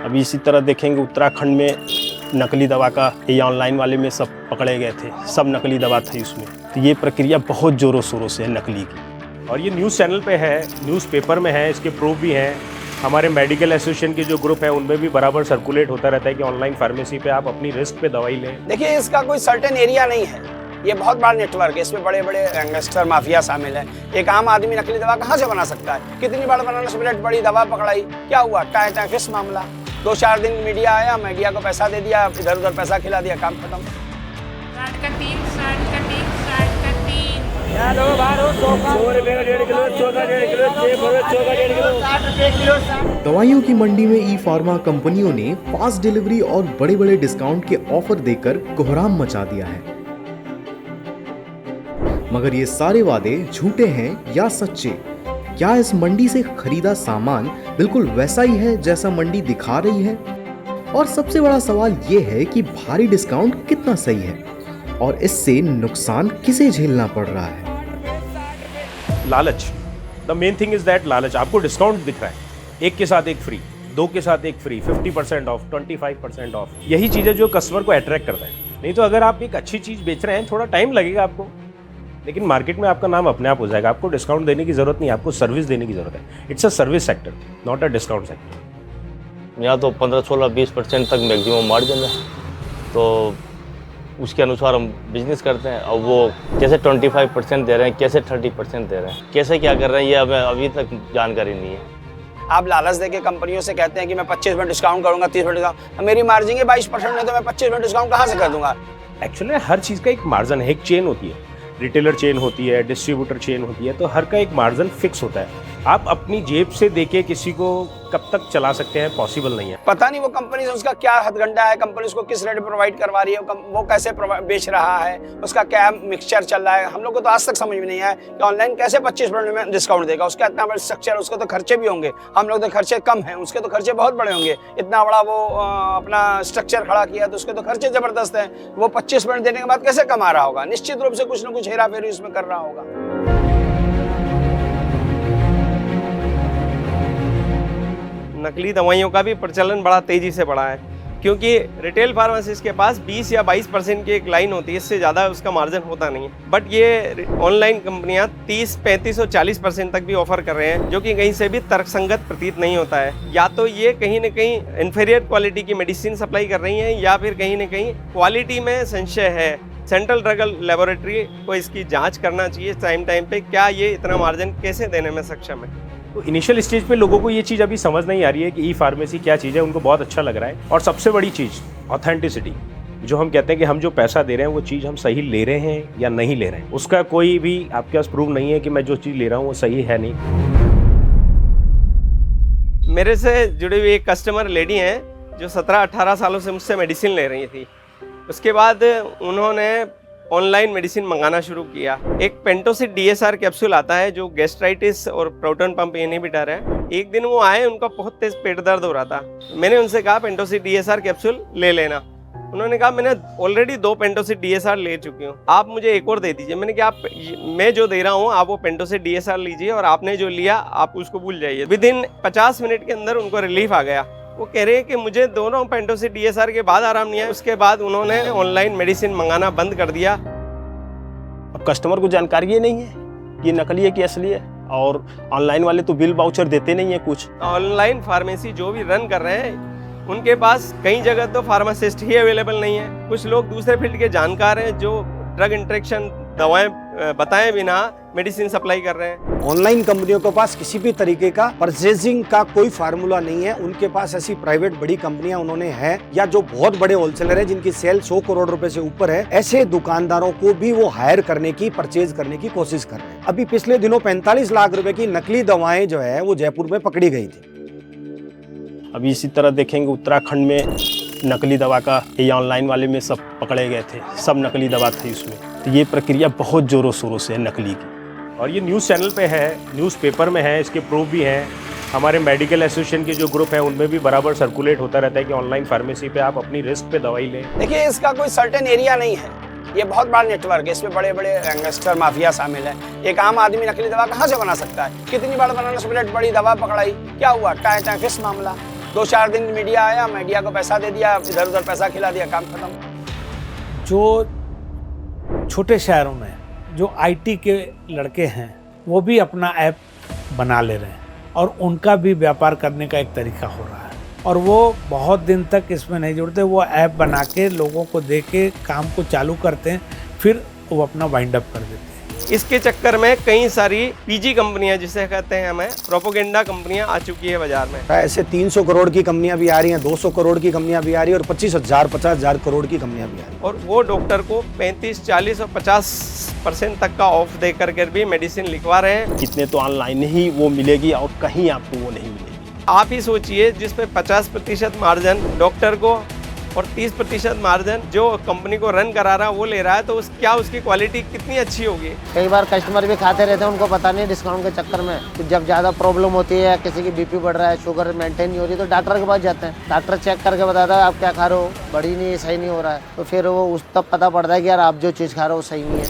अभी इसी तरह देखेंगे उत्तराखंड में नकली दवा का ये ऑनलाइन वाले में सब पकड़े गए थे, सब नकली दवा थी उसमें। तो ये प्रक्रिया बहुत ज़ोरों शोरों से है नकली की। और ये न्यूज़ चैनल पे है, न्यूज़पेपर में है, इसके प्रूफ भी हैं। हमारे मेडिकल एसोसिएशन के जो ग्रुप है उनमें भी बराबर सर्कुलेट होता रहता है कि ऑनलाइन फार्मेसी पे आप अपनी रिस्क पे दवाई लें। देखिए, इसका कोई सर्टेन एरिया नहीं है, ये बहुत बड़ा नेटवर्क है, इसमें बड़े बड़े गैंगस्टर माफिया शामिल है। एक आम आदमी नकली दवा कहाँ से बना सकता है? कितनी बार बनाना स्प्लिट बड़ी दवा पकड़ाई, क्या हुआ? टाइफिस मामला, 2-4 दिन मीडिया आया, मीडिया को पैसा दे दिया, इधर उधर पैसा खिला दिया, काम खत्म। दवाइयों की मंडी में ई फार्मा कंपनियों ने फास्ट डिलीवरी और बड़े बड़े डिस्काउंट के ऑफर देकर कोहराम मचा दिया है। मगर ये सारे वादे झूठे हैं या सच्चे? क्या इस मंडी से खरीदा सामान बिल्कुल वैसा ही है जैसा मंडी दिखा रही है? और सबसे बड़ा सवाल ये है कि भारी डिस्काउंट कितना सही है और इससे नुकसान किसे झेलना पड़ रहा है? लालच, the main thing is that लालच। आपको डिस्काउंट दिख रहा है, एक के साथ एक फ्री, 2 के साथ एक फ्री, 50% ऑफ, 25% ऑफ। यही चीज़ है जो कस्टमर को अट्रैक्ट करता है। नहीं तो अगर आप एक अच्छी चीज़ बेच रहे हैं, थोड़ा टाइम लगेगा आपको, लेकिन मार्केट में आपका नाम अपने आप हो जाएगा। आपको डिस्काउंट देने की जरूरत नहीं, आपको सर्विस देने की जरूरत है। It's a service sector, not a discount sector. यहाँ तो 15, 16, 20% तक मैक्सिमम मार्जिन है, तो उसके अनुसार हम बिजनेस करते हैं। और वो कैसे 25% दे रहे हैं, कैसे 30% दे रहे हैं, कैसे क्या कर रहे हैं, ये हमें अभी तक जानकारी नहीं है। आप लालच देके कंपनियों से कहते हैं कि मैं 25% डिस्काउंट करूंगा, 30% डिस्काउंट, मेरी मार्जिन है 22% नहीं तो मैं 25% डिस्काउंट कहाँ से कर दूंगा? एक्चुअली हर चीज़ का एक मार्जिन है, एक चेन होती है, रिटेलर चेन होती है, डिस्ट्रीब्यूटर चेन होती है, तो हर का एक मार्जिन फिक्स होता है। आप अपनी जेब से देके किसी को कब तक चला सकते हैं, पॉसिबल नहीं है। पता नहीं वो कंपनी से उसका क्या हथगंडा है, कंपनी उसको किस रेट प्रोवाइड करवा रही है, वो कैसे बेच रहा है, उसका क्या मिक्सचर चल रहा है। हम लोग को तो आज तक समझ में नहीं आया कि ऑनलाइन कैसे 25% में डिस्काउंट देगा। उसका इतना बड़ा स्ट्रक्चर, उसके तो खर्चे भी होंगे, हम लोग तो खर्चे कम हैं, उसके तो खर्चे बहुत बड़े होंगे। इतना बड़ा वो अपना स्ट्रक्चर खड़ा किया तो उसके तो खर्चे जबरदस्त हैं। वो 25% देने के बाद कैसे कमा रहा होगा? निश्चित रूप से कुछ ना कुछ हेरा फेरी उसमें कर रहा होगा। नकली दवाइयों का भी प्रचलन बड़ा तेज़ी से बढ़ा है, क्योंकि रिटेल फार्मेसिस्ट के पास 20 या 22% की एक लाइन होती है, इससे ज़्यादा उसका मार्जिन होता नहीं है। बट ये ऑनलाइन कंपनियां 30, 35 और 40% तक भी ऑफर कर रहे हैं, जो कि कहीं से भी तर्कसंगत प्रतीत नहीं होता है। या तो ये कहीं ना कहीं इन्फीरियर क्वालिटी की मेडिसिन सप्लाई कर रही हैं, या फिर कहीं ना कहीं क्वालिटी में संशय है। सेंट्रल ड्रग लैबोरेटरी को इसकी जाँच करना चाहिए टाइम पे, क्या ये इतना मार्जिन कैसे देने में सक्षम है। तो इनिशियल स्टेज पे लोगों को ये चीज़ अभी समझ नहीं आ रही है कि ई फार्मेसी क्या चीज़ है। उनको बहुत अच्छा लग रहा है। और सबसे बड़ी चीज़ ऑथेंटिसिटी, जो हम कहते हैं कि हम जो पैसा दे रहे हैं वो चीज़ हम सही ले रहे हैं या नहीं ले रहे हैं, उसका कोई भी आपके पास प्रूफ नहीं है कि मैं जो चीज़ ले रहा हूँ वो सही है नहीं। मेरे से जुड़ी हुई एक कस्टमर लेडी हैं जो 17-18 सालों से मुझसे मेडिसिन ले रही थी। उसके बाद उन्होंने ऑनलाइन मेडिसिन मंगाना शुरू किया। एक पेंटोसिड DSR कैप्सूल आता है जो गैस्ट्राइटिस और प्रोटॉन पंप इनहिबिटर है। एक दिन वो आए, उनका बहुत तेज पेट दर्द हो रहा था। मैंने उनसे कहा पेंटोसिड DSR कैप्सूल ले लेना। उन्होंने कहा मैंने ऑलरेडी 2 पेंटोसिड DSR ले चुकी हूँ, आप मुझे एक और दे दीजिए। मैंने कहा मैं जो दे रहा हूँ आप वो पेंटोसिड DSR लीजिए और आपने जो लिया आप उसको भूल जाइए। विदिन 50 मिनट के अंदर उनको रिलीफ आ गया। वो कह रहे हैं कि मुझे दोनों पेंटोसिड DSR के बाद आराम नहीं आया। उसके बाद उन्होंने ऑनलाइन मेडिसिन मंगाना बंद कर दिया। अब कस्टमर को जानकारी ही नहीं है ये नकली है कि असली है। और ऑनलाइन वाले तो बिल वाउचर देते नहीं है कुछ। ऑनलाइन फार्मेसी जो भी रन कर रहे हैं उनके पास कई जगह तो फार्मासिस्ट ही अवेलेबल नहीं है। कुछ लोग दूसरे फील्ड के जानकार हैं जो ड्रग इंट्रैक्शन दवाएं बताए बिना मेडिसिन सप्लाई कर रहे हैं। ऑनलाइन कंपनियों के पास किसी भी तरीके का परचेजिंग का कोई फार्मूला नहीं है। उनके पास ऐसी प्राइवेट बड़ी कंपनियां उन्होंने है, या जो बहुत बड़े होलसेलर है जिनकी सेल 100 करोड़ रुपए से ऊपर है, ऐसे दुकानदारों को भी वो हायर करने की, परचेज करने की कोशिश कर रहे हैं। अभी पिछले दिनों 45 लाख रुपए की नकली दवाएं जो है वो जयपुर में पकड़ी गई थी। अभी इसी तरह देखेंगे उत्तराखंड में नकली दवा का ये ऑनलाइन वाले में सब पकड़े गए थे, सब नकली दवा थी उसमें। तो ये प्रक्रिया बहुत ज़ोरों शोरों से है नकली की। और ये न्यूज़ चैनल पे है, न्यूज़पेपर में है, इसके प्रूफ भी हैं। हमारे मेडिकल एसोसिएशन के जो ग्रुप है उनमें भी बराबर सर्कुलेट होता रहता है कि ऑनलाइन फार्मेसी पे आप अपनी रिस्क पे दवाई लें। देखिए, इसका कोई सर्टेन एरिया नहीं है, ये बहुत बड़ा नेटवर्क है, इसमें बड़े बड़े गैंगस्टर माफिया शामिल है। एक आम आदमी नकली दवा कहाँ से बना सकता है? कितनी बार बनाना स्प्लिट बड़ी दवा पकड़ाई, क्या हुआ? टाइफिस मामला, 2-4 दिन मीडिया आया, मीडिया को पैसा दे दिया, इधर उधर पैसा खिला दिया, काम खत्म। जो छोटे शहरों में जो आईटी के लड़के हैं वो भी अपना ऐप बना ले रहे हैं और उनका भी व्यापार करने का एक तरीका हो रहा है और वो बहुत दिन तक इसमें नहीं जुड़ते, वो ऐप बना के लोगों को दे के काम को चालू करते हैं, फिर वो अपना वाइंड अप कर देते हैं। इसके चक्कर में कई सारी पीजी कंपनियां जिसे कहते हैं हमें प्रोपोगेंडा कंपनियां आ चुकी है बाजार में। ऐसे 300 करोड़ की कंपनियां भी आ रही हैं, 200 करोड़ की कंपनियां भी आ रही है और 25,000 50,000 करोड़ की कंपनियां भी आ रही हैं। और वो डॉक्टर को 35, 40 और 50% तक का ऑफ दे करके भी मेडिसिन लिखवा रहे हैं। कितने तो ऑनलाइन ही वो मिलेगी और कहीं आपको वो नहीं मिलेगी। आप ही सोचिए जिसमें 50% मार्जिन डॉक्टर को और 30% मार्जिन जो कंपनी को रन करा रहा है वो ले रहा है, तो क्या उसकी क्वालिटी कितनी अच्छी होगी। कई बार कस्टमर भी खाते रहते हैं, उनको पता नहीं डिस्काउंट के चक्कर में कि जब ज़्यादा प्रॉब्लम होती है या किसी की बीपी बढ़ रहा है, शुगर मेंटेन नहीं हो रही, तो डॉक्टर के पास जाते हैं। डॉक्टर चेक करके बताता है आप क्या खा रहे हो, बढ़ी नहीं, सही नहीं हो रहा है, तो फिर वो उस तब पता पड़ता है कि यार आप जो चीज़ खा रहे हो सही नहीं है।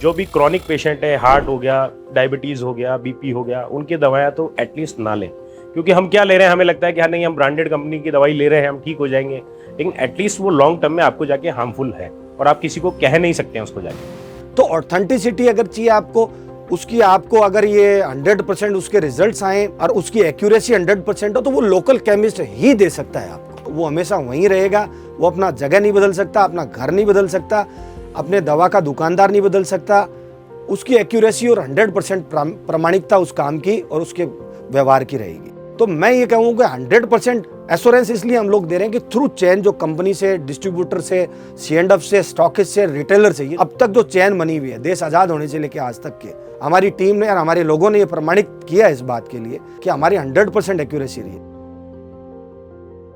जो भी क्रॉनिक पेशेंट है, हार्ट हो गया, डायबिटीज हो गया, बीपी हो गया, उनकी दवाएं तो एटलीस्ट ना लें, क्योंकि हम क्या ले रहे हैं, हमें लगता है कि हाँ नहीं हम ब्रांडेड कंपनी की दवाई ले रहे हैं, हम ठीक हो जाएंगे, लेकिन एटलीस्ट वो लॉन्ग टर्म में आपको जाके हार्मफुल है और आप किसी को कह नहीं सकते हैं उसको जाके। तो ऑथेंटिसिटी अगर चाहिए आपको, उसकी आपको अगर ये 100% उसके रिजल्ट्स आए और उसकी एक्यूरेसी 100% हो, तो वो लोकल केमिस्ट ही दे सकता है आपको। वो हमेशा वहीं रहेगा, वो अपना जगह नहीं बदल सकता, अपना घर नहीं बदल सकता, अपने दवा का दुकानदार नहीं बदल सकता। उसकी एक्यूरेसी और 100% प्रामाणिकता उस काम की और उसके व्यवहार की रहेगी। तो मैं ये कहूँगा 100% एश्योरेंस इसलिए हम लोग दे रहे हैं कि थ्रू चेन, जो कंपनी से, डिस्ट्रीब्यूटर से, C&F से, स्टॉकिस्ट से, रिटेलर से, अब तक जो चेन बनी हुई है देश आजाद होने से लेकर आज तक के, हमारी टीम ने और हमारे लोगों ने ये प्रमाणित किया इस बात के लिए कि हमारी 100% एक्यूरेसी रही है।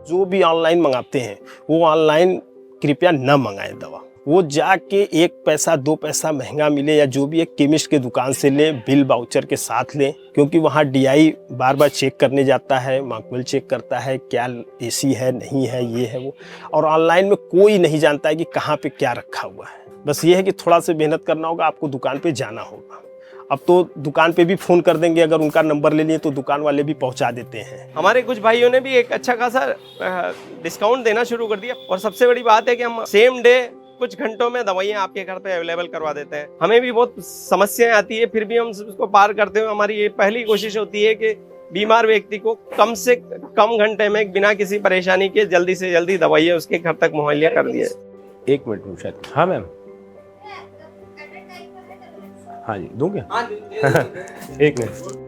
जो भी ऑनलाइन मंगाते हैं वो ऑनलाइन कृपया न मंगाएं दवा। वो जाके 1 पैसा 2 पैसा महंगा मिले या जो भी एक केमिस्ट के दुकान से लें, बिल वाउचर के साथ लें, क्योंकि वहाँ DI बार बार चेक करने जाता है, मार्कवेल चेक करता है क्या AC है, नहीं है, ये है वो। और ऑनलाइन में कोई नहीं जानता है कि कहाँ पे क्या रखा हुआ है। बस ये है कि थोड़ा सा मेहनत करना होगा, आपको दुकान पे जाना होगा। अब तो दुकान पे भी फ़ोन कर देंगे, अगर उनका नंबर ले लिए तो दुकान वाले भी पहुंचा देते हैं। हमारे कुछ भाइयों ने भी एक अच्छा खासा डिस्काउंट देना शुरू कर दिया और सबसे बड़ी बात है कि हम सेम डे कुछ घंटों में दवाइयाँ आपके घर पे अवेलेबल करवा देते हैं। हमें भी बहुत समस्याएं आती है, फिर भी हम उसको पार करते हुए हमारी ये पहली कोशिश होती है कि बीमार व्यक्ति को कम से कम घंटे में बिना किसी परेशानी के जल्दी से जल्दी दवाइयाँ उसके घर तक मुहैया कर दिए। 1 मिनट शायद। हाँ मैम, हाँ जी दूँ क्या? 1 मिनट।